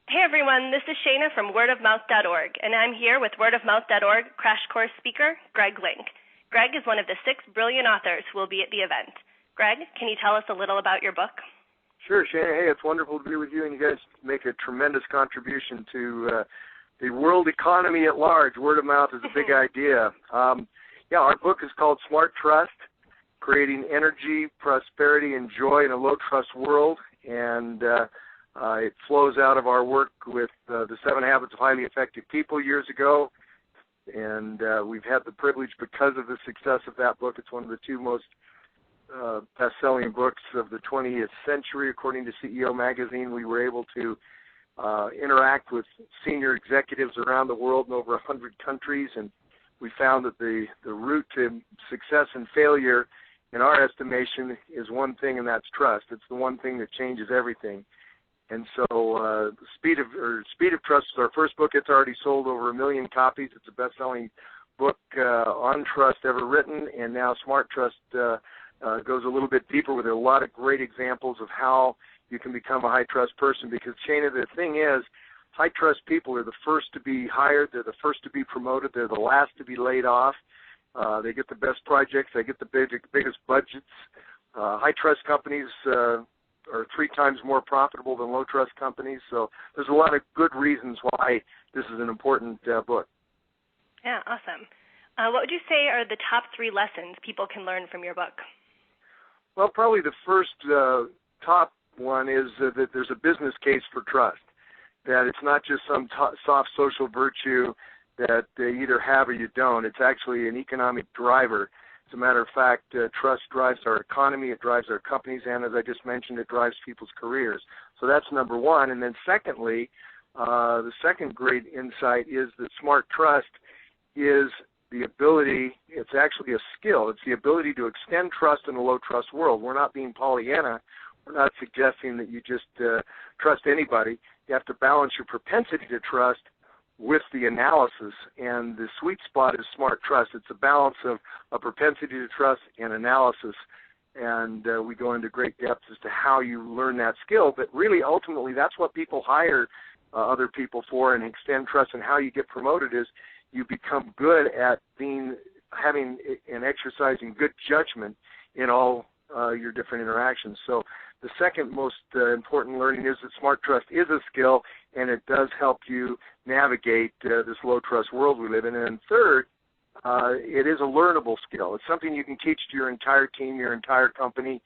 Hey everyone, this is Shayna from wordofmouth.org, and I'm here with wordofmouth.org crash course speaker, Greg Link. Greg is one of the 6 brilliant authors who will be at the event. Greg, can you tell us a little about your book? Sure, Shayna. Hey, it's wonderful to be with you, and you guys make a tremendous contribution to the world economy at large. Word of mouth is a big idea. Our book is called Smart Trust, Creating Energy, Prosperity, and Joy in a Low-Trust World, and it flows out of our work with the 7 Habits of Highly Effective People years ago, and we've had the privilege, because of the success of that book, it's one of the 2 most best-selling books of the 20th century, according to CEO Magazine. We were able to interact with senior executives around the world in over 100 countries, and we found that the route to success and failure, in our estimation, is one thing, and that's trust. It's the one thing that changes everything. And so Speed of Trust is our first book. It's already sold over 1 million copies. It's the best-selling book on trust ever written, and now Smart Trust goes a little bit deeper with a lot of great examples of how you can become a high-trust person. Because, Shayna, the thing is, high-trust people are the first to be hired. They're the first to be promoted. They're the last to be laid off. They get the best projects. They get the biggest budgets. High-trust companies are 3 times more profitable than low-trust companies. So there's a lot of good reasons why this is an important book. Yeah, awesome. What would you say are the top 3 lessons people can learn from your book? Well, probably the first top one is that there's a business case for trust, that it's not just some soft social virtue that they either have or you don't. It's actually an economic driver. As a matter of fact, trust drives our economy, it drives our companies, and as I just mentioned, it drives people's careers. So that's number one. And then secondly, the second great insight is that smart trust is the ability, it's actually a skill, it's the ability to extend trust in a low-trust world. We're not being Pollyanna. We're not suggesting that you just trust anybody. You have to balance your propensity to trust with the analysis, and the sweet spot is smart trust. It's a balance of a propensity to trust and analysis, and we go into great depth as to how you learn that skill, but really ultimately that's what people hire other people for and extend trust, and how you get promoted is you become good at having and exercising good judgment in all your different interactions. So the second most important learning is that smart trust is a skill, and it does help you navigate this low-trust world we live in. And third, it is a learnable skill. It's something you can teach to your entire team, your entire company,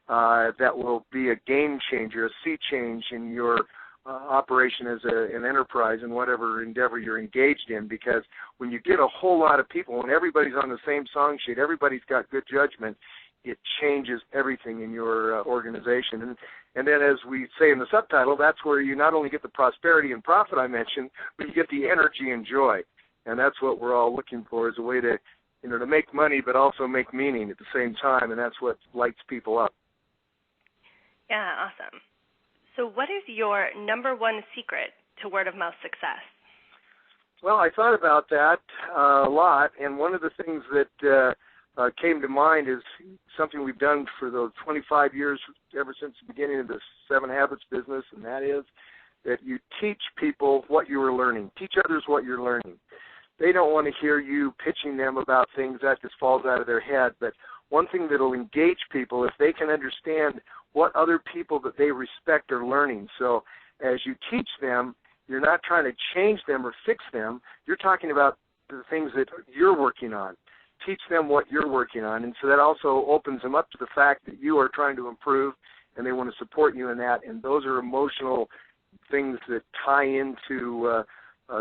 that will be a game changer, a sea change in your operation as an enterprise in whatever endeavor you're engaged in, because when you get a whole lot of people, when everybody's on the same song sheet, everybody's got good judgment, it changes everything in your organization. And then, as we say in the subtitle, that's where you not only get the prosperity and profit I mentioned, but you get the energy and joy. And that's what we're all looking for, is a way to make money but also make meaning at the same time, and that's what lights people up. Yeah, awesome. So what is your number one secret to word-of-mouth success? Well, I thought about that a lot, and one of the things that came to mind is something we've done for those 25 years, ever since the beginning of the 7 Habits business, and that is that you teach people what you are learning. Teach others what you're learning. They don't want to hear you pitching them about things that just falls out of their head, but one thing that will engage people, if they can understand what other people that they respect are learning. So as you teach them, you're not trying to change them or fix them. You're talking about the things that you're working on. Teach them what you're working on, and so that also opens them up to the fact that you are trying to improve, and they want to support you in that, and those are emotional things that tie into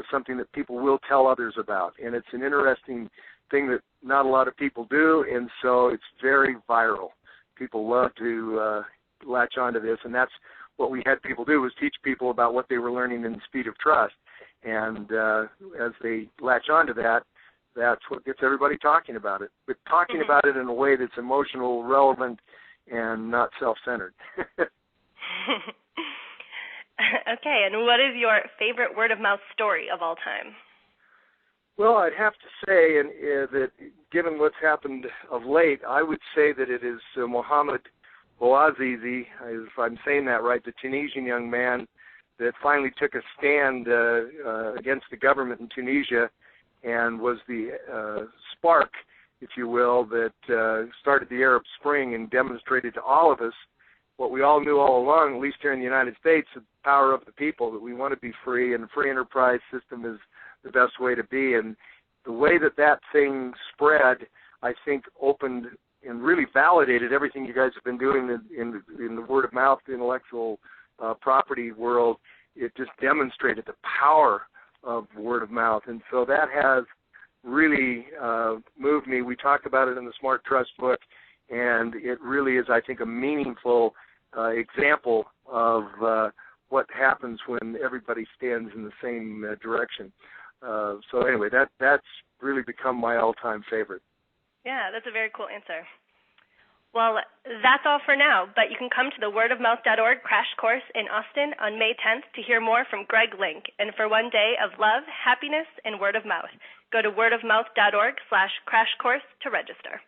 something that people will tell others about, and it's an interesting thing that not a lot of people do, and so it's very viral. People love to latch onto this, and that's what we had people do, was teach people about what they were learning in the Speed of Trust, and as they latch onto that, that's what gets everybody talking about it, but talking about it in a way that's emotional, relevant, and not self-centered. Okay, and what is your favorite word-of-mouth story of all time? Well, I'd have to say that given what's happened of late, I would say that it is Mohamed Bouazizi, if I'm saying that right, the Tunisian young man that finally took a stand against the government in Tunisia and was the spark, if you will, that started the Arab Spring and demonstrated to all of us what we all knew all along, at least here in the United States, the power of the people, that we want to be free, and the free enterprise system is the best way to be. And the way that that thing spread, I think, opened and really validated everything you guys have been doing in the word-of-mouth intellectual property world. It just demonstrated the power of word of mouth. And so that has really moved me. We talk about it in the Smart Trust book, and it really is, I think, a meaningful example of what happens when everybody stands in the same direction. So anyway, that's really become my all-time favorite. Yeah, that's a very cool answer. Well, that's all for now, but you can come to the wordofmouth.org crash course in Austin on May 10th to hear more from Greg Link, and for one day of love, happiness, and word of mouth. Go to wordofmouth.org/crash course to register.